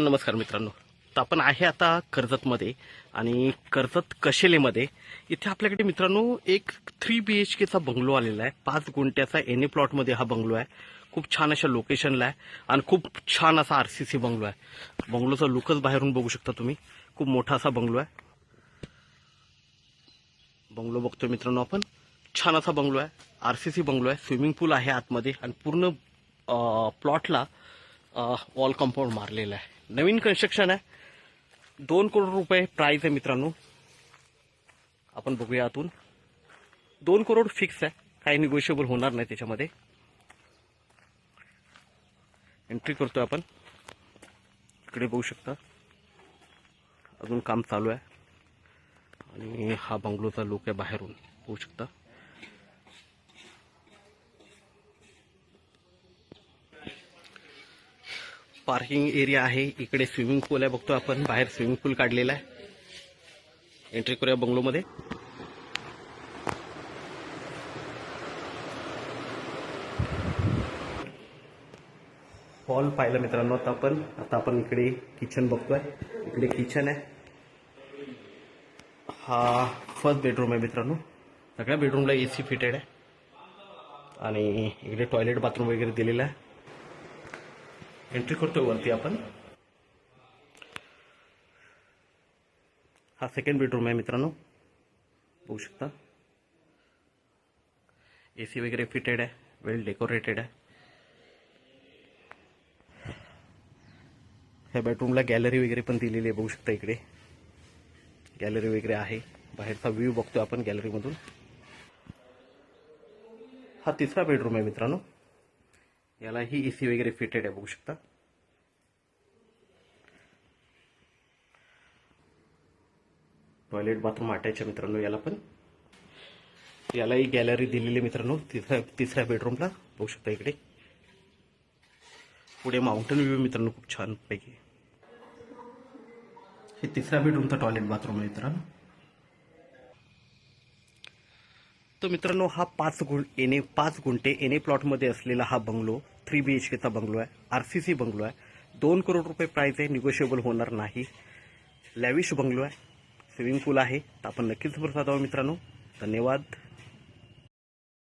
नमस्कार मित्रांनो. तर आपण आहे आता कर्जतमध्ये आणि कर्जत कशेलेमध्ये. इथे आपल्याकडे मित्रांनो एक 3 BHKचा बंगलो आलेला आहे. 5 गुंठ्याचा एन ए प्लॉटमध्ये हा बंगलो आहे. खूप छान अशा लोकेशनला आहे आणि खूप छान असा RCC बंगलो आहे. बंगलोचा लुकच बाहेरून बघू शकता तुम्ही. खूप मोठा असा बंगलो आहे. बंगलो बघतोय मित्रांनो आपण. छान असा बंगलो आहे. RCC बंगलो आहे. स्विमिंग पूल आहे आतमध्ये आणि पूर्ण प्लॉटला वॉल कंपाऊंड मारलेलं आहे. नवीन कन्स्ट्रक्शन आहे. 2 करोड रुपये प्राइस आहे मित्रांनो. आपण बघूया आतून. 2 करोड फिक्स आहे. काही निगोशिएबल होणार नाही त्याच्यामध्ये. एंट्री करतोय आपण. इकडे बघू शकता अजून काम चालू आहे आणि हा बंगलोचा लुक आहे बाहेरून बघू शकता. पार्किंग एरिया आहे. इकडे स्विमिंग पूल आहे बघतो आपण. बाहेर स्विमिंग पूल काढलेला आहे. एंट्री करूया बंगलोमध्ये. हॉल पाहिलं मित्रांनो आता आपण इकडे किचन बघतोय. इकडे किचन आहे. हा फर्स्ट बेडरूम आहे मित्रांनो. सगळ्या बेडरूमला AC फिटेड आहे आणि इकडे टॉयलेट बाथरूम वगैरे दिलेला आहे. एंट्री करतोय वरती आपण. हा सेकंड बेडरूम आहे मित्रांनो. बघू शकता AC वगैरे फिटेड आहे. वेल डेकोरेटेड आहे. ह्या बेडरूमला गॅलरी वगैरे पण दिलेली आहे. बघू शकता इकडे गॅलरी वगैरे आहे. बाहेरचा व्ह्यू बघतोय आपण गॅलरीमधून. हा तिसरा बेडरूम आहे मित्रांनो. यालाही AC वगैरे फिटेड आहे. बघू शकता. टॉयलेट बाथरूम अटॅच आहे मित्रांनो याला पण. यालाही गॅलरी दिलेली मित्रांनो तिसऱ्या बेडरूमला. बघू शकता इकडे पुढे माउंटेन व्ह्यू मित्रांनो खूप छान पैकी. हे तिसऱ्या बेडरूमचा टॉयलेट बाथरूम आहे मित्रांनो. तो मित्रांनो हा 5 गुंठे एन ए प्लॉटमध्ये असलेला हा बंगलो 3 BHKचा बंगलो आहे. RCC बंगलो आहे. 2 करोड रुपये प्राइस आहे. निगोशिएबल होणार नाही. लॅविश बंगलो आहे. स्विमिंग पूल आहे. तर आपण नक्कीच भरसा जावं मित्रांनो. धन्यवाद.